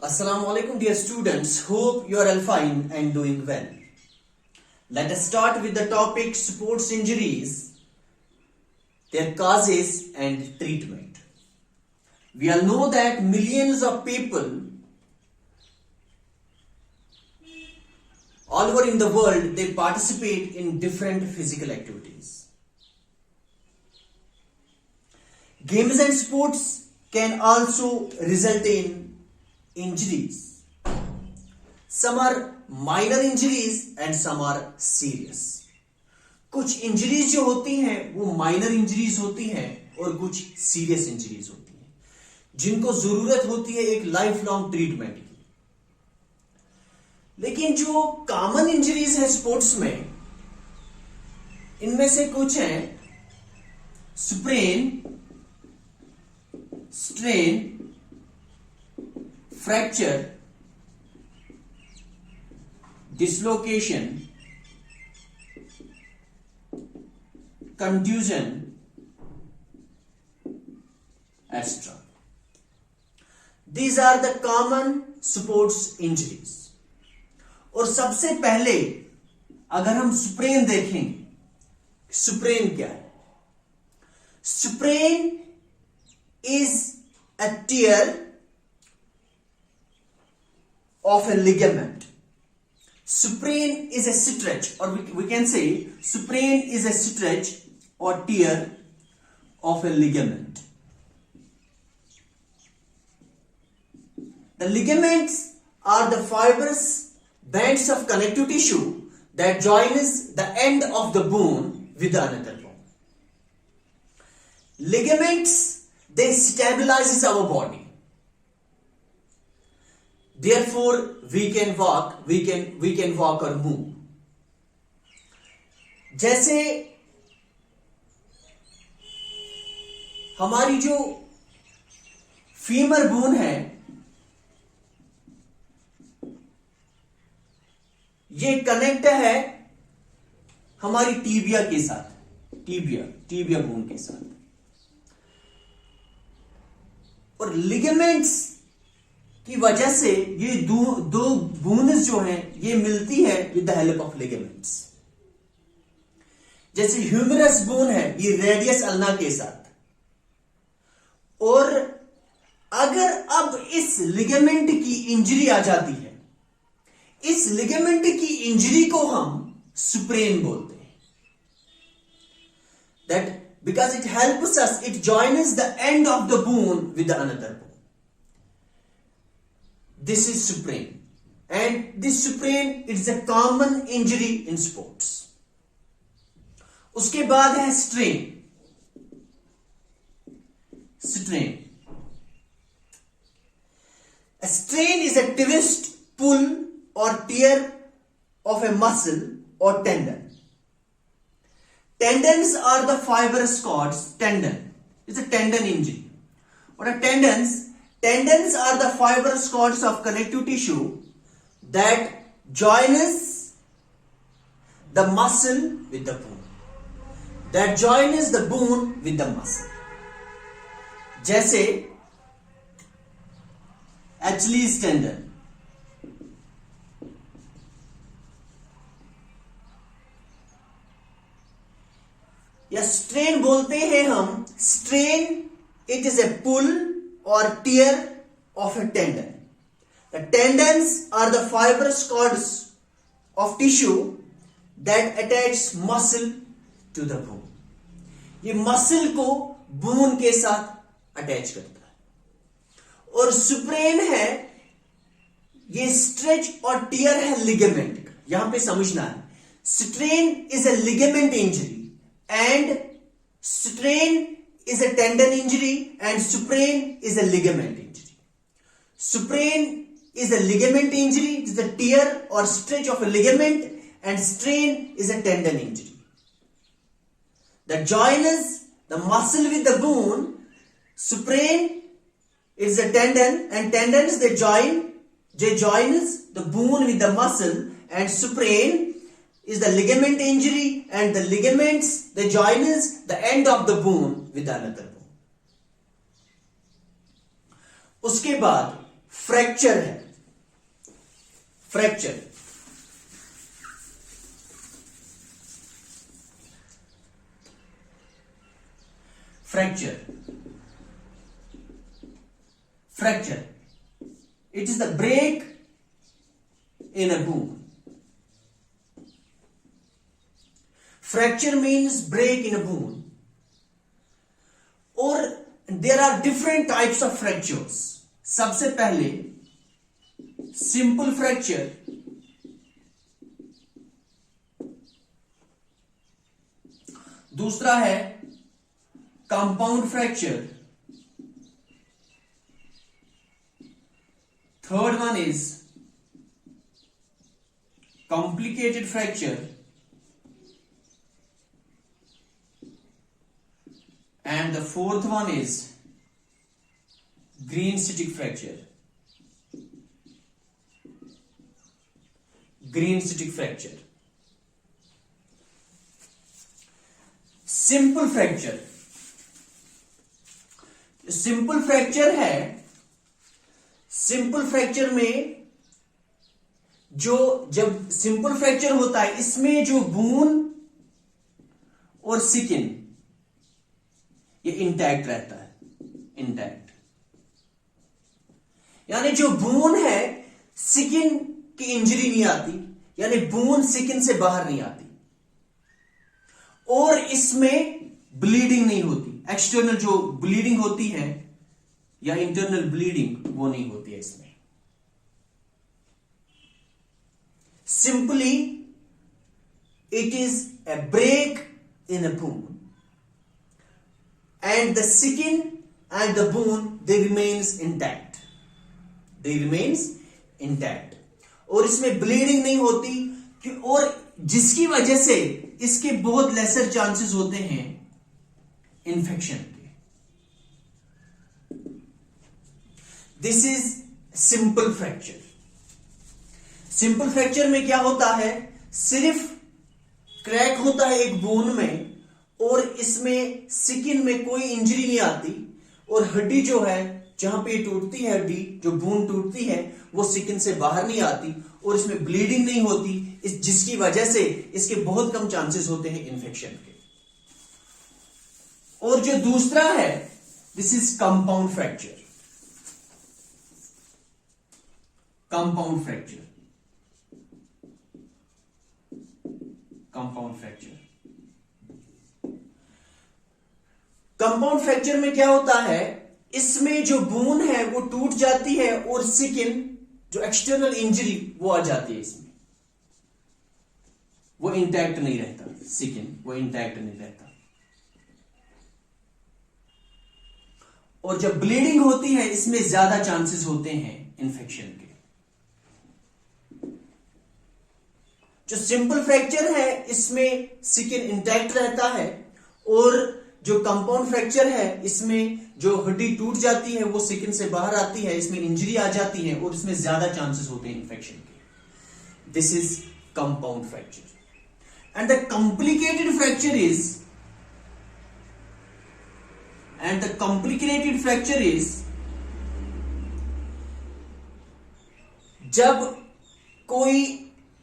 Assalamu alaikum dear students, hope you are all fine and doing well. Let us start with the topic sports injuries, their causes and treatment. We all know that millions of people all over in the world, they participate in different physical activities. Games and sports can also result in injuries. Some are minor injuries and some are serious. कुछ injuries जो होती हैं वो minor injuries होती हैं और कुछ serious injuries होती हैं जिनको जरूरत होती है एक लाइफ लॉन्ग ट्रीटमेंट की. लेकिन जो कॉमन इंजरीज है स्पोर्ट्स में, इनमें से कुछ हैं sprain, strain, fracture, dislocation, contusion, extra. These are the common sports injuries. और सबसे पहले अगर हम स्प्रेन देखेंगे, स्प्रेन क्या है? Sprain is a tear of a ligament. Sprain is a stretch, or we can say sprain is a stretch or tear of a ligament. The ligaments are the fibrous bands of connective tissue that joins the end of the bone with another bone. Ligaments, they stabilizes our body. Therefore, we can walk or move. जैसे हमारी जो femur bone है, ये connect है हमारी tibia के साथ, tibia bone के साथ. और लिगामेंट्स की वजह से ये दो बोन्स जो हैं ये मिलती है with the help of ligaments. जैसे ह्यूमरस बोन है ये रेडियस अल्ना के साथ. और अगर अब इस लिगामेंट की इंजरी आ जाती है, इस लिगामेंट की इंजरी को हम स्प्रेन बोलते हैं. That because it helps us, it joins the end of the bone with another bone. This is sprain, and this sprain is a common injury in sports. उसके बाद है strain. A strain is a twist, pull or tear of a muscle or tendon. Tendons are the fibrous cords. Tendon is a tendon injury. Or a Tendons are the fibrous cords of connective tissue that joins the muscle with the bone. That joins the bone with the muscle. जैसे Achilles tendon. या strain बोलते हैं हम. Strain, it is a pull or tear of a tendon. The tendons are the fibrous cords of tissue that attach muscle to the bone. ये muscle को bone के साथ attach करता है. और स्प्रेन है, ये स्ट्रेच और टियर है लिगामेंट का. यहां पे समझना है, strain is a ligament injury and strain is a tendon injury and sprain is a ligament injury. Sprain is a ligament injury, it is a tear or stretch of a ligament, and strain is a tendon injury. The joins the muscle with the bone. Sprain is a tendon, and tendons they joins the bone with the muscle, and sprain is the ligament injury, and the ligaments they joins the end of the bone with another bone. उसके बाद fracture है, fracture. Fracture, fracture, it is the break in a bone. Fracture means break in a bone. और there are different types of fractures. सबसे पहले simple fracture, दूसरा है compound fracture, third one is complicated fracture, and the fourth one is Green-Sittig fracture. Green-Sittig fracture. Simple fracture. Simple fracture है, simple fracture में जब simple fracture होता है, इसमें जो बोन और स्किन ये इंटैक्ट रहता है, इंटैक्ट। यानी जो बोन है, स्किन की इंजरी नहीं आती, यानी बोन स्किन से बाहर नहीं आती, और इसमें ब्लीडिंग नहीं होती। एक्सटर्नल जो ब्लीडिंग होती है या इंटरनल ब्लीडिंग वो नहीं होती है इसमें। Simply it is a break in a bone and the skin and the bone they remains intact, they remains intact, और इसमें ब्लीडिंग नहीं होती, और जिसकी वजह से इसके बहुत लेसर चांसेस होते हैं इन्फेक्शन के। This is simple fracture. Simple fracture में क्या होता है, सिर्फ क्रैक होता है एक बोन में, और इसमें स्किन में कोई इंजरी नहीं आती, और हड्डी जो है जहां पे टूटती है, हड्डी जो बोन टूटती है वो स्किन से बाहर नहीं आती, और इसमें ब्लीडिंग नहीं होती, जिसकी वजह से इसके बहुत कम चांसेस होते हैं इन्फेक्शन के। और जो दूसरा है, this is compound fracture. Compound fracture, compound fracture. Compound fracture में क्या होता है, इसमें जो बोन है वो टूट जाती है, और स्किन जो एक्सटर्नल इंजरी वो आ जाती है, इसमें वो इंटैक्ट नहीं रहता, स्किन वो इंटैक्ट नहीं रहता, और जब ब्लीडिंग होती है इसमें ज्यादा चांसेस होते हैं इन्फेक्शन के। जो सिंपल फ्रैक्चर है इसमें स्किन इंटैक्ट रहता है, और जो कंपाउंड फ्रैक्चर है इसमें जो हड्डी टूट जाती है वो स्किन से बाहर आती है, इसमें इंजरी आ जाती है, और इसमें ज्यादा चांसेस होते हैं इन्फेक्शन के। This is compound fracture. And the complicated fracture is जब कोई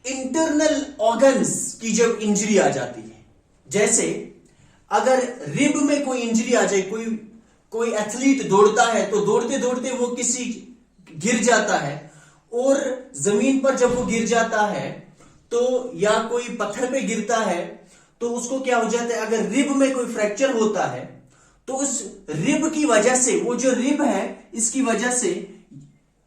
इंटरनल ऑर्गन्स की जब इंजरी आ जाती है। जैसे अगर रिब में कोई इंजरी आ जाए, कोई एथलीट दौड़ता है, तो दौड़ते दौड़ते वो किसी गिर जाता है, और जमीन पर जब वो गिर जाता है तो या कोई पत्थर पे गिरता है तो उसको क्या हो जाता है, अगर रिब में कोई फ्रैक्चर होता है तो उस रिब की वजह से, वो जो रिब है इसकी वजह से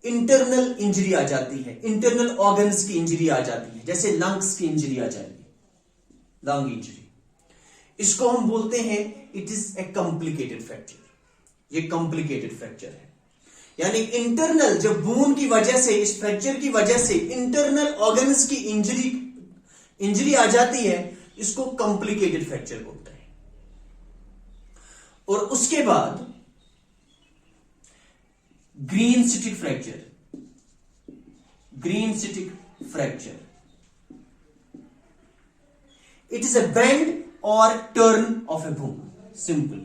इंटरनल इंजरी आ जाती है, इंटरनल ऑर्गन्स की इंजरी आ जाती है, जैसे लंग्स की इंजरी आ जाएगी, लंग इंजरी। इसको हम बोलते हैं it is A complicated fracture. ये कॉम्प्लिकेटेड फ्रैक्चर है, यानी इंटरनल जब बोन की वजह से, इस फ्रैक्चर की वजह से इंटरनल ऑर्गन्स की इंजरी आ जाती है, इसको कॉम्प्लिकेटेड फ्रैक्चर बोलते हैं। और उसके बाद greenstick fracture. Greenstick fracture, it is a bend or turn of a bone. Simply,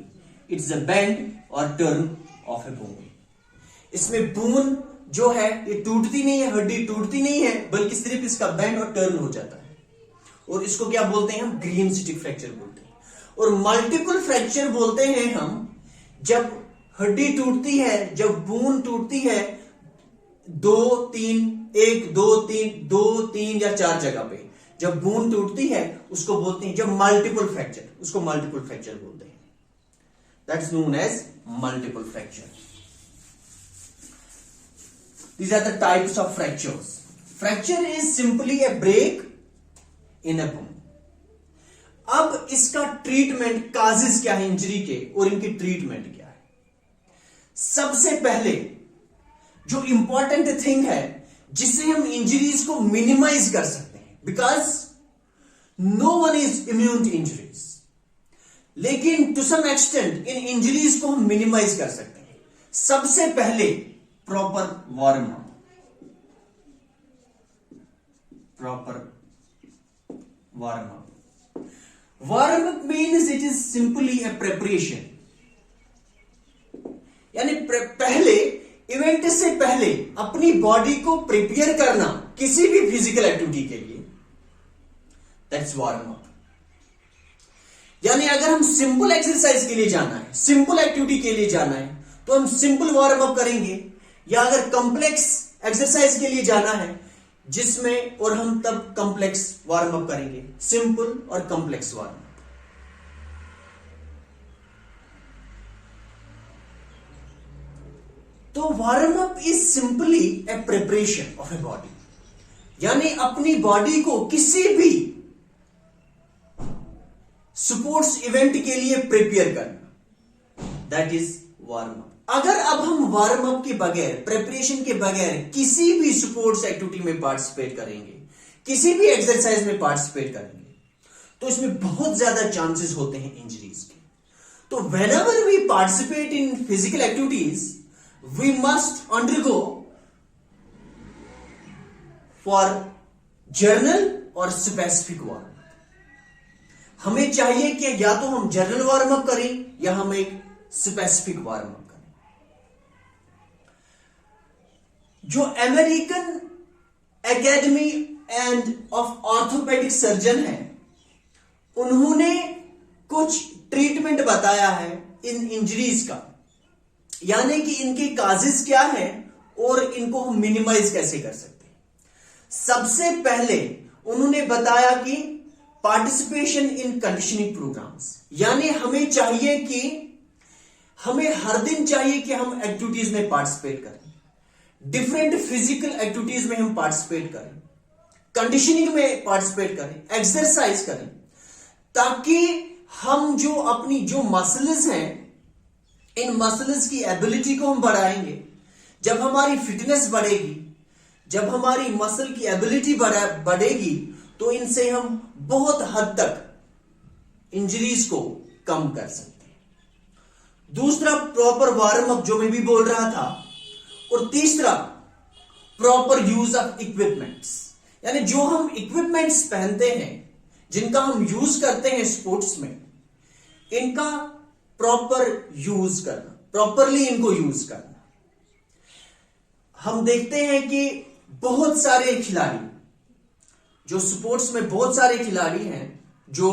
it is a bend or turn of a bone. इसमें बोन जो है ये टूटती नहीं है, हड्डी टूटती नहीं है, बल्कि सिर्फ इसका बेंड और टर्न हो जाता है, और इसको क्या बोलते हैं हम? ग्रीन स्टिक फ्रैक्चर बोलते हैं। और मल्टीपल फ्रैक्चर बोलते हैं हम जब हड्डी टूटती है, जब बोन टूटती है 2 3 1 2 3 2 3 या 4 जगह पे जब बोन टूटती है उसको बोलते हैं, जब मल्टीपल फ्रैक्चर, उसको मल्टीपल फ्रैक्चर बोलते हैं। That's known as multiple fracture. These are the types of fractures. Fracture is simply a break in a bone. अब इसका ट्रीटमेंट, काजेस क्या है इंजरी के और इनकी ट्रीटमेंट क्या है? सबसे पहले जो इंपॉर्टेंट थिंग है जिससे हम इंजरीज को मिनिमाइज कर सकते हैं, because no one is immune to injuries, लेकिन टू सम एक्सटेंट इन इंजरीज को हम मिनिमाइज कर सकते हैं। सबसे पहले proper warm up, proper warm up. Warm up means it is simply a preparation. यानी पहले इवेंट से पहले अपनी बॉडी को प्रिपेयर करना किसी भी फिजिकल एक्टिविटी के लिए, दैट्स वार्म अप। यानी अगर हम सिंपल एक्सरसाइज के लिए जाना है, सिंपल एक्टिविटी के लिए जाना है, तो हम सिंपल वार्म अप करेंगे, या अगर कॉम्प्लेक्स एक्सरसाइज के लिए जाना है जिसमें, और हम तब कॉम्प्लेक्स वार्म अप करेंगे, सिंपल और कॉम्प्लेक्स वार्म अप। तो warm up is simply a preparation of a body, यानी अपनी बॉडी को किसी भी स्पोर्ट्स इवेंट के लिए प्रिपेयर करना, दैट इज वार्म अप। अगर अब हम वार्म अप के बगैर, प्रिपरेशन के बगैर किसी भी स्पोर्ट्स एक्टिविटी में पार्टिसिपेट करेंगे, किसी भी एक्सरसाइज में पार्टिसिपेट करेंगे, तो इसमें बहुत ज्यादा चांसेस होते हैं इंजरीज के। तो whenever we participate in physical activities we must undergo for general और स्पेसिफिक वार्म अप। हमें चाहिए कि या तो हम जर्नल वार्म अप करें या हम एक स्पेसिफिक वार्म अप करें। जो American academy end of orthopaedic surgeon है, उन्होंने कुछ ट्रीटमेंट बताया है इन इंजरीज का, यानी कि इनके काजेस क्या है और इनको हम मिनिमाइज कैसे कर सकते हैं। सबसे पहले उन्होंने बताया कि पार्टिसिपेशन इन कंडीशनिंग प्रोग्राम्स, यानी हमें चाहिए कि हमें हर दिन चाहिए कि हम एक्टिविटीज में पार्टिसिपेट करें, डिफरेंट फिजिकल एक्टिविटीज में हम पार्टिसिपेट करें, कंडीशनिंग में पार्टिसिपेट करें, एक्सरसाइज करें, ताकि हम जो अपनी जो मसल्स हैं, इन मसल्स की एबिलिटी को हम बढ़ाएंगे। जब हमारी फिटनेस बढ़ेगी, जब हमारी मसल की एबिलिटी बढ़ेगी, तो इनसे हम बहुत हद तक इंजरीज को कम कर सकते हैं। दूसरा प्रॉपर वार्म अप जो मैं भी बोल रहा था, और तीसरा प्रॉपर यूज ऑफ इक्विपमेंट्स, यानी जो हम इक्विपमेंट्स पहनते हैं, जिनका हम यूज करते हैं स्पोर्ट्स में, इनका प्रॉपर यूज करना, प्रॉपरली इनको यूज करना। हम देखते हैं कि बहुत सारे खिलाड़ी जो स्पोर्ट्स में, बहुत सारे खिलाड़ी हैं जो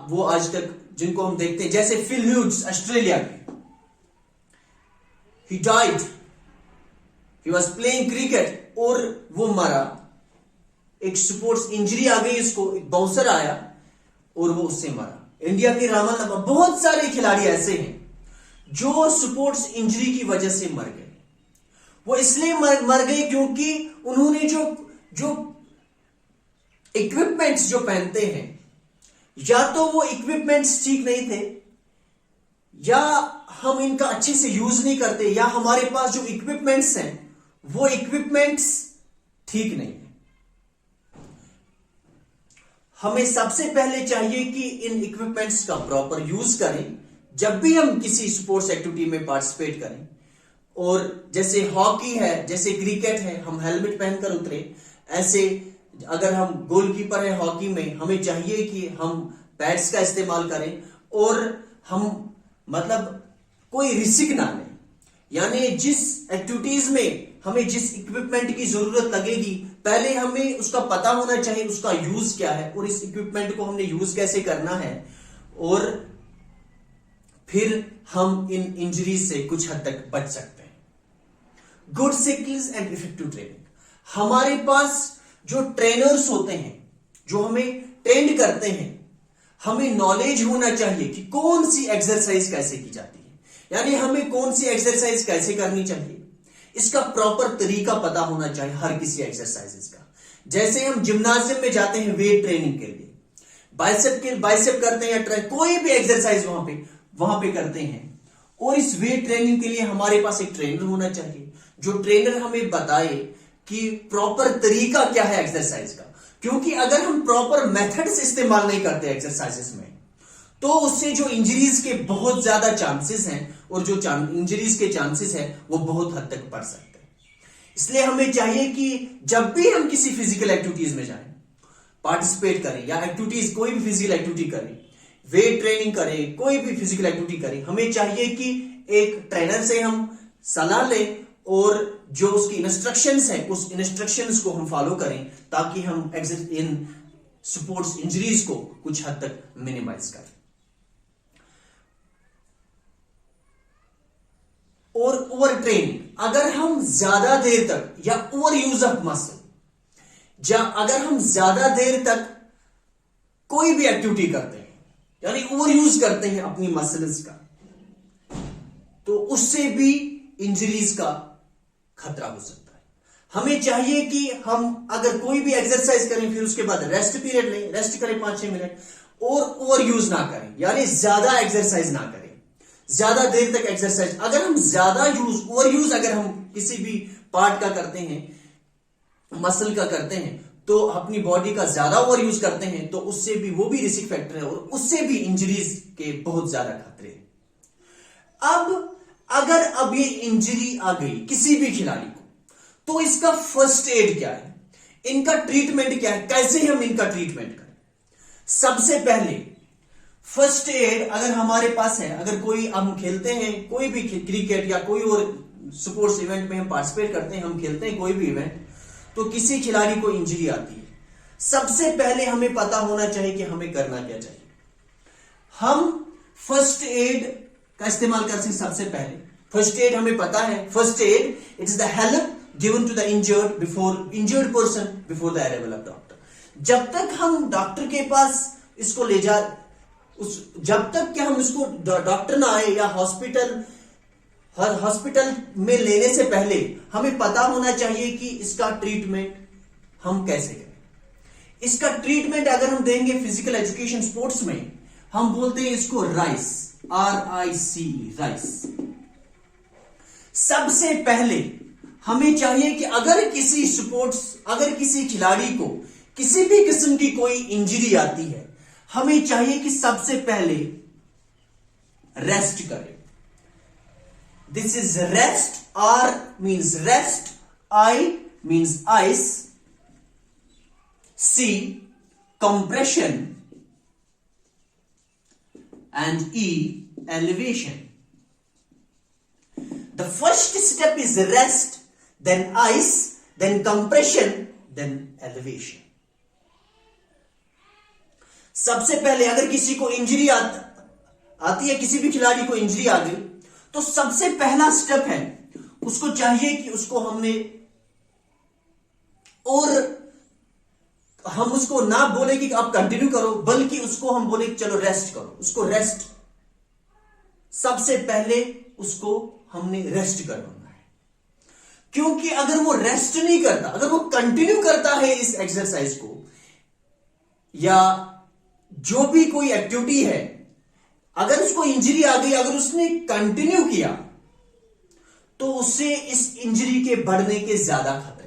वो आज तक जिनको हम देखते हैं, जैसे फिल ह्यूज ऑस्ट्रेलिया के, he died, he was playing cricket और वो मरा, एक स्पोर्ट्स इंजरी आ गई इसको, एक बाउंसर आया और वो उससे मरा। इंडिया के रामन लम्बा, बहुत सारे खिलाड़ी ऐसे हैं जो स्पोर्ट्स इंजरी की वजह से मर गए। वो इसलिए मर गए क्योंकि उन्होंने जो इक्विपमेंट्स जो पहनते हैं, या तो वो इक्विपमेंट्स ठीक नहीं थे, या हम इनका अच्छे से यूज नहीं करते, या हमारे पास जो इक्विपमेंट्स हैं वो इक्विपमेंट्स ठीक नहीं है। हमें सबसे पहले चाहिए कि इन इक्विपमेंट्स का प्रॉपर यूज करें जब भी हम किसी स्पोर्ट्स एक्टिविटी में पार्टिसिपेट करें। और जैसे हॉकी है, जैसे क्रिकेट है, हम हेलमेट पहनकर उतरे, ऐसे अगर हम गोलकीपर है हॉकी में, हमें चाहिए कि हम पैड्स का इस्तेमाल करें और हम मतलब कोई रिस्क ना लें। यानी जिस एक्टिविटीज में हमें जिस इक्विपमेंट की जरूरत लगेगी, पहले हमें उसका पता होना चाहिए उसका यूज क्या है और इस इक्विपमेंट को हमने यूज कैसे करना है, और फिर हम इन इंजरीज से कुछ हद तक बच सकते हैं। Good skills and effective training, हमारे पास जो ट्रेनर्स होते हैं जो हमें ट्रेंड करते हैं, हमें नॉलेज होना चाहिए कि कौन सी एक्सरसाइज कैसे की जाती है, यानी हमें कौन सी एक्सरसाइज कैसे करनी चाहिए, इसका प्रॉपर तरीका पता होना चाहिए हर किसी एक्सरसाइजेस का। जैसे हम जिम्नाजियम में जाते हैं वेट ट्रेनिंग के लिए, बाइसेप करते हैं या कोई भी एक्सरसाइज वहां पे करते हैं, और इस वेट ट्रेनिंग के लिए हमारे पास एक ट्रेनर होना चाहिए जो ट्रेनर हमें बताए कि प्रॉपर तरीका क्या है एक्सरसाइज का। क्योंकि अगर हम प्रॉपर मेथड्स इस्तेमाल नहीं करते एक्सरसाइजेस में, तो उससे जो इंजरीज के बहुत ज्यादा चांसेस हैं, और जो इंजरीज के चांसेस हैं वो बहुत हद तक बढ़ सकते हैं। इसलिए हमें चाहिए कि जब भी हम किसी फिजिकल एक्टिविटीज में जाएं, पार्टिसिपेट करें या एक्टिविटीज कोई भी फिजिकल एक्टिविटी करें, वेट ट्रेनिंग करें, कोई भी फिजिकल एक्टिविटी करें, हमें चाहिए कि एक ट्रेनर से हम सलाह लें और जो उसकी इंस्ट्रक्शंस है उस इंस्ट्रक्शंस को हम फॉलो करें, ताकि हम इन स्पोर्ट्स इंजरीज को कुछ हद तक मिनिमाइज करें। और ओवर ट्रेनिंग, अगर हम ज्यादा देर तक या ओवर यूज ऑफ मसल, अगर हम ज्यादा देर तक कोई भी एक्टिविटी करते हैं, यानी ओवर यूज करते हैं अपनी मसल्स का, तो उससे भी इंजरीज का खतरा हो सकता है। हमें चाहिए कि हम अगर कोई भी एक्सरसाइज करें फिर उसके बाद रेस्ट पीरियड लें, रेस्ट करें 5-6 मिनट, और ओवर यूज ना करें, यानी ज्यादा एक्सरसाइज ना करें, ज्यादा देर तक एक्सरसाइज। अगर हम ज्यादा ओवर यूज अगर हम किसी भी पार्ट का करते हैं, मसल का करते हैं, तो अपनी बॉडी का ज्यादा ओवर यूज करते हैं, तो उससे भी वो भी रिस्क फैक्टर है और उससे भी इंजरीज के बहुत ज्यादा खतरे हैं। अब ये इंजरी आ गई किसी भी खिलाड़ी को, तो इसका फर्स्ट एड क्या है, इनका ट्रीटमेंट क्या है, कैसे हम इनका ट्रीटमेंट करें। सबसे पहले फर्स्ट एड अगर हमारे पास है, अगर कोई हम खेलते हैं कोई भी क्रिकेट या कोई और स्पोर्ट्स इवेंट में हम पार्टिसिपेट करते हैं, हम खेलते हैं कोई भी इवेंट, तो किसी खिलाड़ी को इंजरी आती है, सबसे पहले हमें पता होना चाहिए कि हमें करना क्या चाहिए। हम फर्स्ट एड का इस्तेमाल कर सकते। सबसे पहले फर्स्ट एड हमें पता है, first aid it is the help given to the injured person before the arrival of doctor. जब तक हम डॉक्टर के पास इसको ले जा जब तक कि हम इसको डॉक्टर ना आए या हॉस्पिटल में लेने से पहले हमें पता होना चाहिए कि इसका ट्रीटमेंट हम कैसे करें। इसका ट्रीटमेंट अगर हम देंगे फिजिकल एजुकेशन स्पोर्ट्स में, हम बोलते हैं इसको राइस, RICE, राइस। सबसे पहले हमें चाहिए कि अगर किसी खिलाड़ी को किसी भी किस्म की कोई इंजरी आती है, हमें चाहिए कि सबसे पहले रेस्ट करें। This is rest, R means rest, I means ice, C compression, and E elevation. The first step is rest, then ice, then compression, then elevation. सबसे पहले अगर किसी को इंजरी आती है, किसी भी खिलाड़ी को इंजरी आ गई, तो सबसे पहला स्टेप है उसको चाहिए कि उसको हम उसको ना बोले कि आप कंटिन्यू करो, बल्कि उसको हम बोले कि चलो रेस्ट करो। उसको रेस्ट, सबसे पहले उसको हमने रेस्ट करवाना है। क्योंकि अगर वो रेस्ट नहीं करता, अगर वो कंटिन्यू करता है इस एक्सरसाइज को या जो भी कोई एक्टिविटी है, अगर उसको इंजरी आ गई, अगर उसने कंटिन्यू किया, तो उससे इस इंजरी के बढ़ने के ज्यादा खतरे।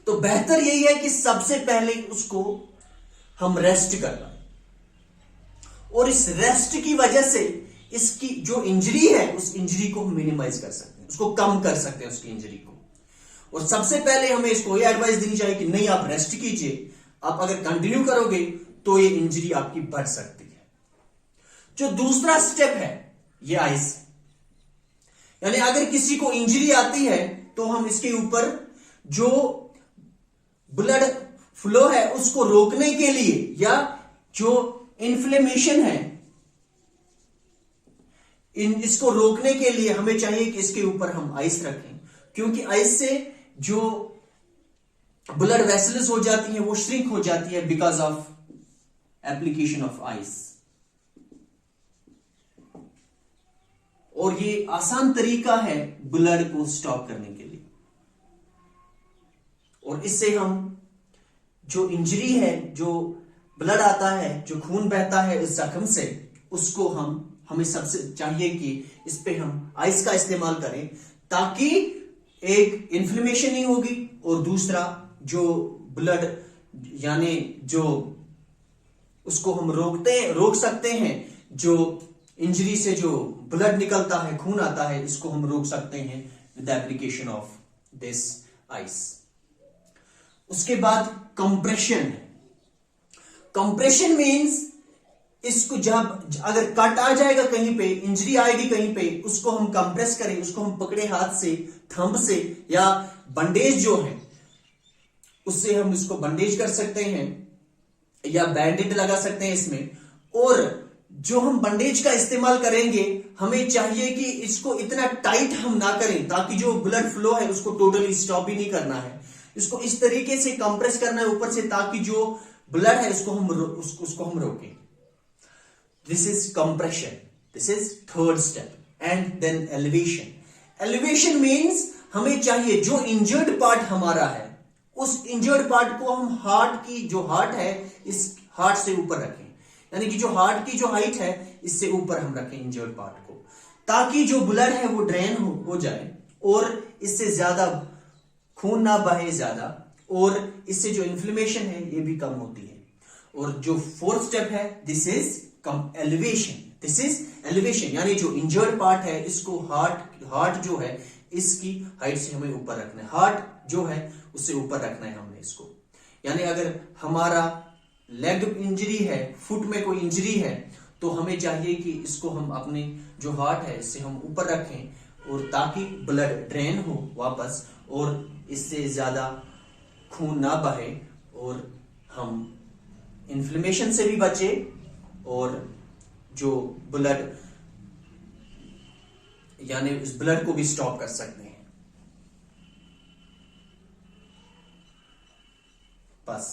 तो बेहतर यही है कि सबसे पहले उसको हम रेस्ट करवाएं, और इस रेस्ट की वजह से इसकी जो इंजरी है उस इंजरी को हम मिनिमाइज कर सकते हैं, उसको कम कर सकते हैं उसकी इंजरी को। और सबसे पहले हमें इसको ये एडवाइस देनी चाहिए कि नहीं, आप रेस्ट कीजिए, आप अगर कंटिन्यू करोगे तो ये इंजरी आपकी बढ़ सकती है। जो दूसरा स्टेप है ये आइस, यानी अगर किसी को इंजरी आती है तो हम इसके ऊपर जो ब्लड फ्लो है उसको रोकने के लिए या जो इन्फ्लेमेशन है इसको रोकने के लिए हमें चाहिए कि इसके ऊपर हम आइस रखें, क्योंकि आइस से जो ब्लड वेसल्स हो जाती है वो श्रिंक हो जाती है because of application of ice. और ये आसान तरीका है ब्लड को स्टॉप करने के लिए। और इससे हम जो इंजरी है, जो ब्लड आता है, जो खून बहता है इस जख्म से, उसको हमें सबसे चाहिए कि इस पे हम आइस का इस्तेमाल करें, ताकि एक इन्फ्लेमेशन नहीं होगी और दूसरा जो ब्लड यानी जो उसको हम रोक सकते हैं, जो इंजरी से जो ब्लड निकलता है, खून आता है, इसको हम रोक सकते हैं with the application of this ice. उसके बाद कंप्रेशन। कंप्रेशन मीन्स इसको जब अगर कट आ जाएगा कहीं पे, इंजरी आएगी कहीं पे, उसको हम कंप्रेस करें, उसको हम पकड़े हाथ से, थंब से, या बंडेज जो है उससे हम इसको बंडेज कर सकते हैं या बैंडेज लगा सकते हैं इसमें। और जो हम बंडेज का इस्तेमाल करेंगे, हमें चाहिए कि इसको इतना टाइट हम ना करें ताकि जो ब्लड फ्लो है उसको टोटली स्टॉप ही नहीं करना है। इसको इस तरीके से कंप्रेस करना है ऊपर से, ताकि जो ब्लड है उसको हम रोकें। This is compression, this is third step. And then elevation. Elevation means हमें चाहिए जो इंजर्ड पार्ट हमारा है, उस इंजर्ड पार्ट को हम हार्ट है इस हार्ट से ऊपर रखें, यानी कि जो हार्ट की जो हाइट है इससे ऊपर हम रखें इंजर्ड पार्ट को, ताकि जो ब्लड है वो ड्रेन हो जाए और इससे ज्यादा खून ना बहे ज्यादा, और इससे जो इन्फ्लेमेशन है ये भी कम होती है। और जो फोर्थ स्टेप है, this is elevation. This is elevation, यानी जो इंजर्ड पार्ट है इसको हार्ट जो है इसकी हाइट से हमें ऊपर रखना है, हार्ट जो है उससे ऊपर रखना है हमने इसको। यानी अगर हमारा लेग इंजरी है, फुट में कोई इंजरी है, तो हमें चाहिए कि इसको हम अपने जो हार्ट है इससे हम ऊपर रखें, और ताकि ब्लड ड्रेन हो वापस और इससे ज्यादा खून ना बहे और हम इन्फ्लेमेशन से भी बचे और जो ब्लड यानी इस ब्लड को भी स्टॉप कर सकते हैं। बस।